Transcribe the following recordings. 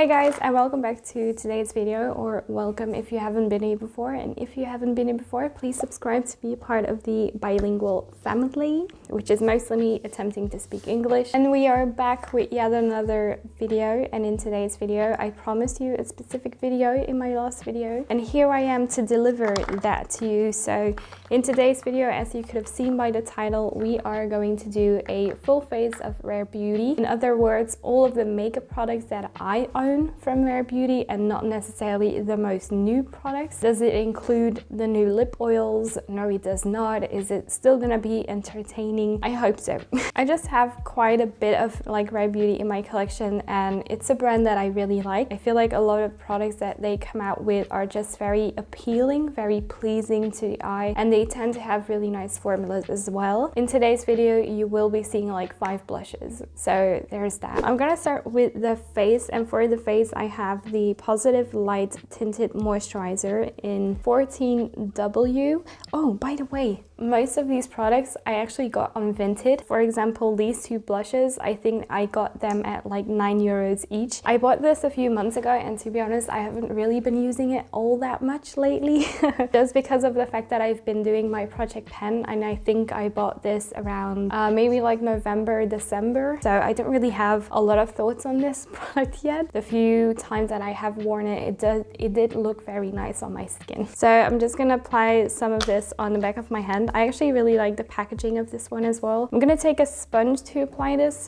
Hi guys, and welcome back to today's video, or welcome if you haven't been here before. And if you haven't been here before, please subscribe to be a part of the bilingual family, which is mostly me attempting to speak English. And we are back with yet another video, and in today's video I promised you a specific video in my last video, and here I am to deliver that to you. So in today's video, as you could have seen by the title, we are going to do a full face of Rare Beauty. In other words, all of the makeup products that I own from Rare Beauty, and not necessarily the most new products. Does it include the new lip oils? No, it does not. Is it still gonna be entertaining? I hope so. I just have quite a bit of like Rare Beauty in my collection, and it's a brand that I really like. I feel like a lot of products that they come out with are just very appealing, very pleasing to the eye, and they tend to have really nice formulas as well. In today's video, you will be seeing like 5 blushes, so there's that. I'm gonna start with the face, and for the face I have the Positive Light Tinted Moisturiser in 14W. Oh, by the way, most of these products I actually got on Vinted. For example, these 2 blushes, I think I got them at like €9 each. I bought this a few months ago, and to be honest, I haven't really been using it all that much lately. Just because of the fact that I've been doing my project pen, and I think I bought this around maybe like November, December. So I don't really have a lot of thoughts on this product yet. The few times that I have worn it, it did look very nice on my skin. So I'm just gonna apply some of this on the back of my hand. I actually really like the packaging of this one as well. I'm gonna take a sponge to apply this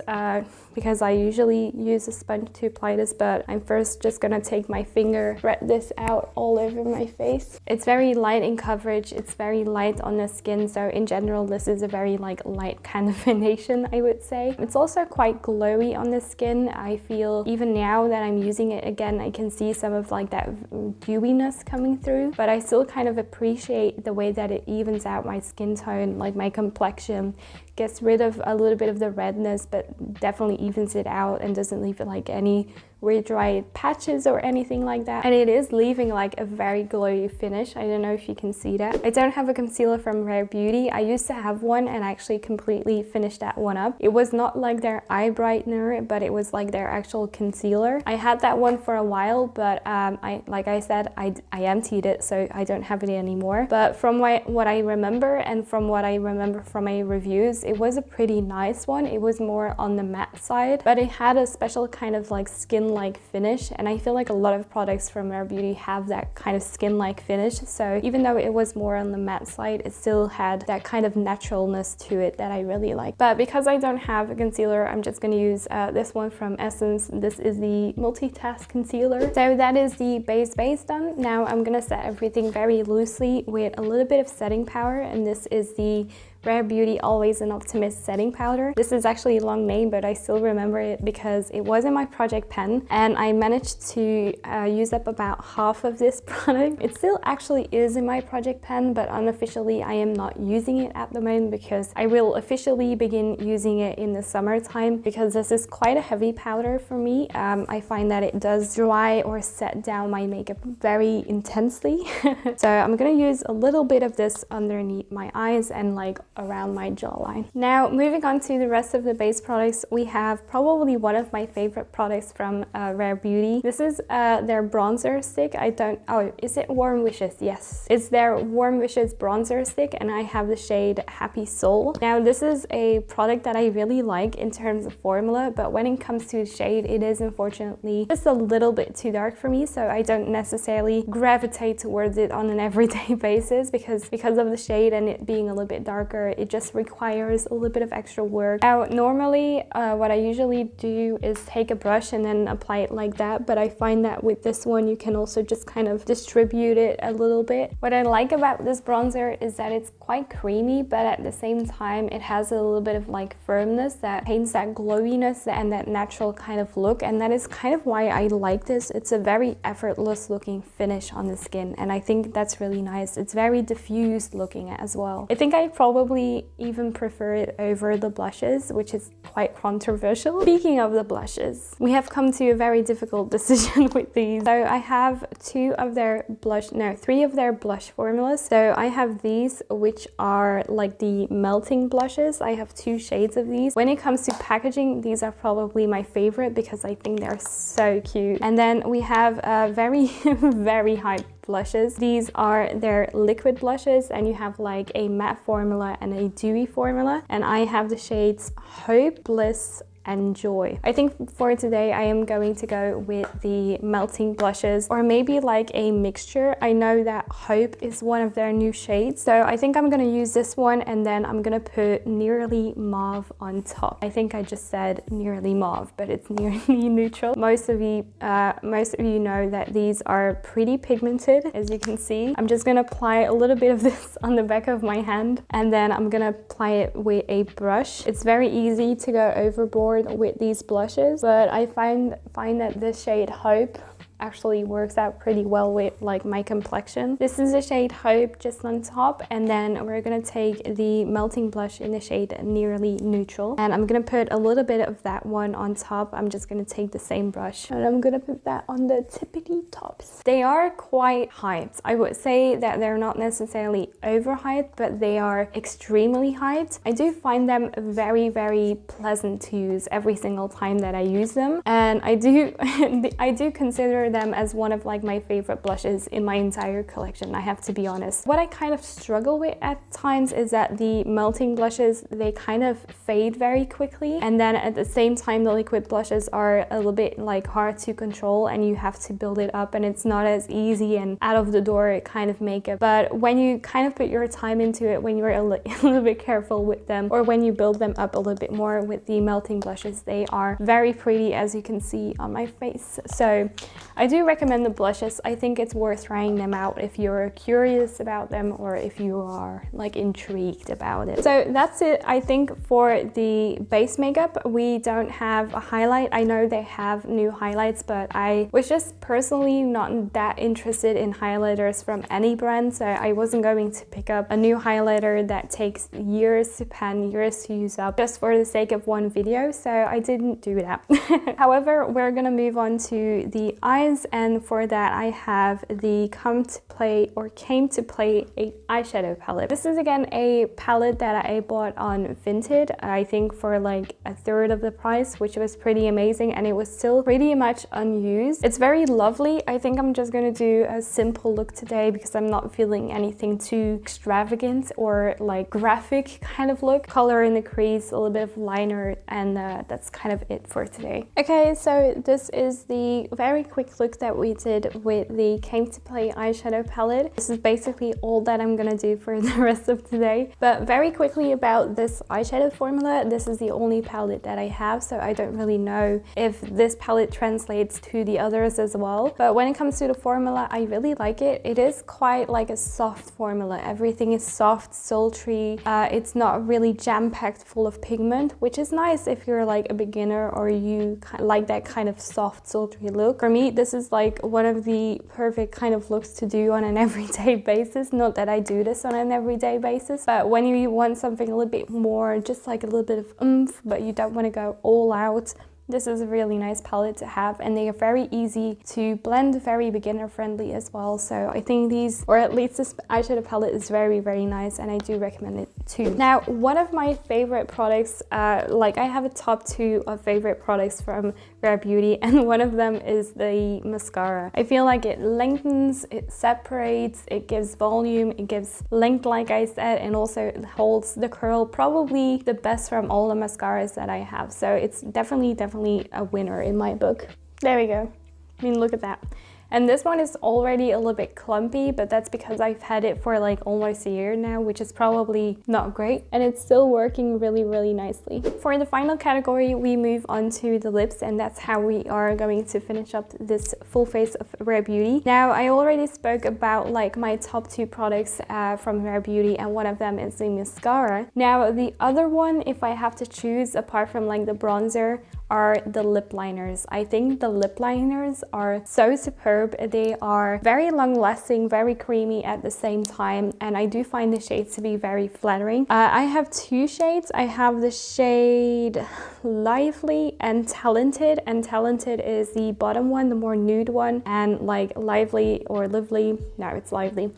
because I usually use a sponge to apply this, but I'm first just gonna take my finger, spread this out all over my face. It's very light in coverage, it's very light on the skin, so in general this is a very like light kind of foundation, I would say. It's also quite glowy on the skin. I feel even now that I'm using it again, I can see some of like that dewiness coming through, but I still kind of appreciate the way that it evens out my skin tone, like my complexion, gets rid of a little bit of the redness, but definitely evens it out and doesn't leave it like any weird dry patches or anything like that. And it is leaving like a very glowy finish. I don't know if you can see that. I don't have a concealer from Rare Beauty. I used to have one and I actually completely finished that one up. It was not like their eye brightener, but it was like their actual concealer. I had that one for a while, but like I said, I emptied it, so I don't have it anymore. But from what I remember, and from what I remember from my reviews, it was a pretty nice one. It was more on the matte side, but it had a special kind of like skin-like finish, and I feel like a lot of products from Rare Beauty have that kind of skin-like finish. So even though it was more on the matte side, it still had that kind of naturalness to it that I really like. But because I don't have a concealer, I'm just going to use this one from Essence. This is the Multitask Concealer. So that is the base done. Now I'm going to set everything very loosely with a little bit of setting powder, and this is the Rare Beauty Always an Optimist setting powder. This is actually a long name, but I still remember it because it was in my project pen, and I managed to use up about half of this product. It still actually is in my project pen, but unofficially I am not using it at the moment because I will officially begin using it in the summertime, because this is quite a heavy powder for me. I find that it does dry or set down my makeup very intensely. So I'm gonna use a little bit of this underneath my eyes and like around my jawline. Now moving on to the rest of the base products, we have probably one of my favorite products from Rare Beauty. This is their bronzer stick. Is it Warm Wishes? Yes, it's their Warm Wishes bronzer stick, and I have the shade Happy Soul. Now this is a product that I really like in terms of formula, but when it comes to the shade, it is unfortunately just a little bit too dark for me, so I don't necessarily gravitate towards it on an everyday basis because of the shade and it being a little bit darker. It just requires a little bit of extra work. Now normally what I usually do is take a brush and then apply it like that, but I find that with this one you can also just kind of distribute it a little bit. What I like about this bronzer is that it's quite creamy, but at the same time it has a little bit of like firmness that paints that glowiness and that natural kind of look, and that is kind of why I like this. It's a very effortless looking finish on the skin, and I think that's really nice. It's very diffused looking as well. I think I probably probably even prefer it over the blushes, which is quite controversial. Speaking of the blushes, we have come to a very difficult decision with these. So I have three of their blush formulas. So I have these, which are like the melting blushes. I have 2 shades of these. When it comes to packaging, these are probably my favorite because I think they're so cute. And then we have very, very hype blushes. These are their liquid blushes, and you have like a matte formula and a dewy formula. And I have the shades Hope, Bliss, and Joy. I think for today I am going to go with the melting blushes, or maybe like a mixture. I know that Hope is one of their new shades, so I think I'm gonna use this one, and then I'm gonna put Nearly Mauve on top. I think I just said Nearly Mauve, but it's nearly neutral. Most of you know that these are pretty pigmented, as you can see. I'm just gonna apply a little bit of this on the back of my hand, and then I'm gonna apply it with a brush. It's very easy to go overboard with these blushes, but I find that this shade Hope actually works out pretty well with like my complexion. This is the shade Hope just on top, and then we're gonna take the melting blush in the shade Nearly Neutral, and I'm gonna put a little bit of that one on top. I'm just gonna take the same brush and I'm gonna put that on the tippity tops. They are quite hyped. I would say that they're not necessarily overhyped, but they are extremely hyped. I do find them very, very pleasant to use every single time that I use them, and I do consider them as one of like my favorite blushes in my entire collection, I have to be honest. What I kind of struggle with at times is that the melting blushes, they kind of fade very quickly, and then at the same time the liquid blushes are a little bit like hard to control, and you have to build it up, and it's not as easy and out of the door kind of makeup. But when you kind of put your time into it, when you're a little bit careful with them, or when you build them up a little bit more with the melting blushes, they are very pretty, as you can see on my face. So I do recommend the blushes. I think it's worth trying them out if you're curious about them, or if you are like intrigued about it. So that's it, I think, for the base makeup. We don't have a highlight. I know they have new highlights, but I was just personally not that interested in highlighters from any brand, so I wasn't going to pick up a new highlighter that takes years to pan, years to use up, just for the sake of one video, so I didn't do that. However, we're gonna move on to the eyes, and for that I have the Came to Play a eyeshadow palette. This is again a palette that I bought on Tinted, I think for like 1/3 of the price, which was pretty amazing, and it was still pretty much unused. It's very lovely. I think I'm just gonna do a simple look today because I'm not feeling anything too extravagant or like graphic kind of look. Color in the crease, a little bit of liner, and that's kind of it for today. Okay, so this is the very quick look that we did with the Came to Play eyeshadow palette. This is basically all that I'm gonna do for the rest of today. But very quickly about this eyeshadow formula, this is the only palette that I have, so I don't really know if this palette translates to the others as well. But when it comes to the formula, I really like it. It is quite like a soft formula. Everything is soft, sultry. It's not really jam-packed full of pigment, which is nice if you're like a beginner or you like that kind of soft, sultry look. For me, this is like one of the perfect kind of looks to do on an everyday basis. Not that I do this on an everyday basis, but when you want something a little bit more, just like a little bit of oomph, but you don't want to go all out, this is a really nice palette to have, and they are very easy to blend, very beginner friendly as well. So I think these, or at least this eyeshadow palette, is very, very nice, and I do recommend it too. Now, one of my favorite products, like I have a top 2 of favorite products from Rare Beauty, and one of them is the mascara. I feel like it lengthens, it separates, it gives volume, it gives length like I said, and also it holds the curl, probably the best from all the mascaras that I have. So it's definitely a winner in my book. There we go. I mean, look at that. And this one is already a little bit clumpy, but that's because I've had it for like almost a year now, which is probably not great, and it's still working really, really nicely. For the final category, we move on to the lips, and that's how we are going to finish up this full face of Rare Beauty. Now, I already spoke about like my top 2 products from Rare Beauty, and one of them is the mascara. Now, the other one, if I have to choose apart from like the bronzer, are the lip liners. I think the lip liners are so superb superb. They are very long lasting, very creamy at the same time, and I do find the shades to be very flattering. I have two shades. I have the shade Lively and Talented, and Talented is the bottom one, the more nude one, and like Lively or Lively, no, it's Lively,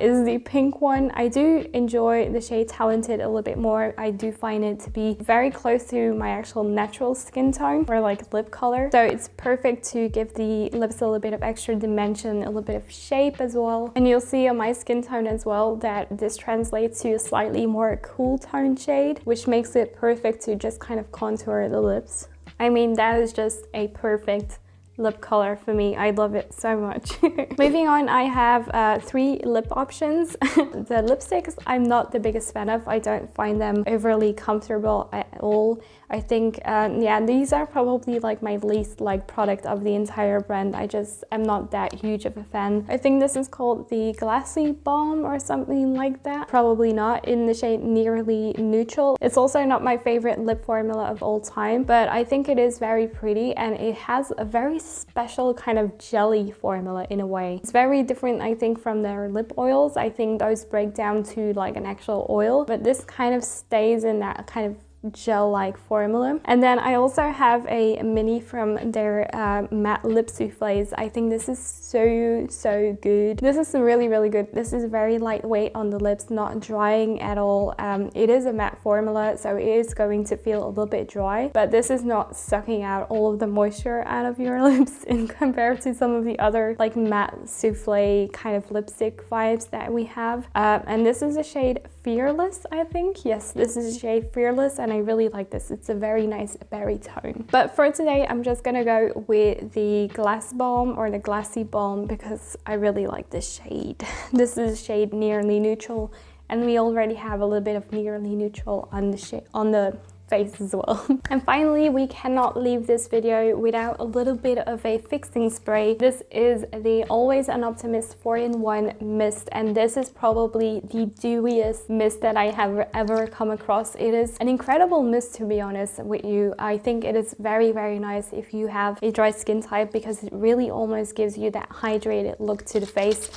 is the pink one. I do enjoy the shade Talented a little bit more. I do find it to be very close to my actual natural skin tone or like lip color. So it's perfect to give the lips a little bit of extra dimension, a little bit of shape as well. And you'll see on my skin tone as well that this translates to a slightly more cool tone shade, which makes it perfect to just kind of contour the lips. I mean, that is just a perfect lip color for me. I love it so much. Moving on, I have 3 lip options. The lipsticks I'm not the biggest fan of. I don't find them overly comfortable at all. I think, yeah, these are probably like my least liked product of the entire brand. I just am not that huge of a fan. I think this is called the Glossy BALM or something like that. Probably not, in the shade Nearly Neutral. It's also not my favorite lip formula of all time, but I think it is very pretty and it has a very special kind of jelly formula in a way. It's very different, I think, from their lip oils. I think those break down to like an actual oil, but this kind of stays in that kind of gel-like formula. And then I also have a mini from their matte lip soufflés. I think this is so good. This is really good. This is very lightweight on the lips, not drying at all. It is a matte formula, so it is going to feel a little bit dry, but this is not sucking out all of the moisture out of your lips in compared to some of the other like matte souffle kind of lipstick vibes that we have. And this is a shade Fearless, I think. Yes, this is a shade Fearless, and I really like this. It's a very nice berry tone. But for today, I'm just gonna go with the Glass Balm or the Glassy Balm because I really like this shade. This is shade Nearly Neutral, and we already have a little bit of Nearly Neutral on the shade on the face as well. And finally, we cannot leave this video without a little bit of a fixing spray. This is the Always an Optimist 4-in-1 mist, and this is probably the dewiest mist that I have ever come across. It is an incredible mist, to be honest with you. I think it is very nice if you have a dry skin type because it really almost gives you that hydrated look to the face.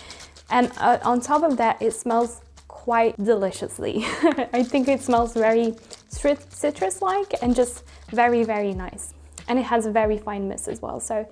And on top of that, it smells quite deliciously. I think it smells very citrus-like and just very nice. And it has a very fine mist as well. So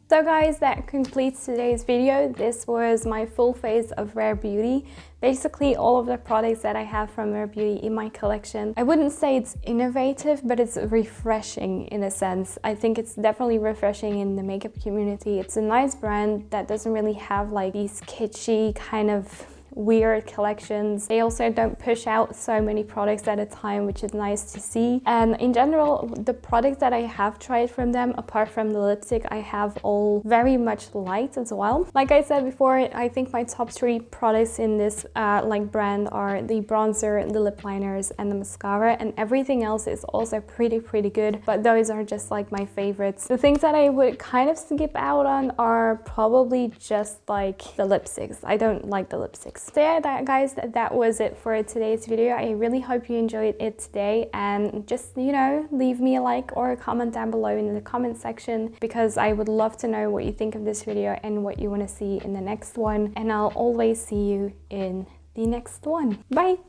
guys, that completes today's video. This was my full face of Rare Beauty. Basically all of the products that I have from Rare Beauty in my collection. I wouldn't say it's innovative, but it's refreshing in a sense. I think it's definitely refreshing in the makeup community. It's a nice brand that doesn't really have like these kitschy kind of weird collections. They also don't push out so many products at a time, which is nice to see. And in general, the products that I have tried from them, apart from the lipstick, I have all very much liked as well. Like I said before, I think my top 3 products in this like brand are the bronzer, the lip liners, and the mascara, and everything else is also pretty good, but those are just like my favorites. The things that I would kind of skip out on are probably just like the lipsticks. I don't like the lipsticks. So yeah, guys, that was it for today's video. I really hope you enjoyed it today, and just, you know, leave me a like or a comment down below in the comment section because I would love to know what you think of this video and what you want to see in the next one, and I'll always see you in the next one. Bye!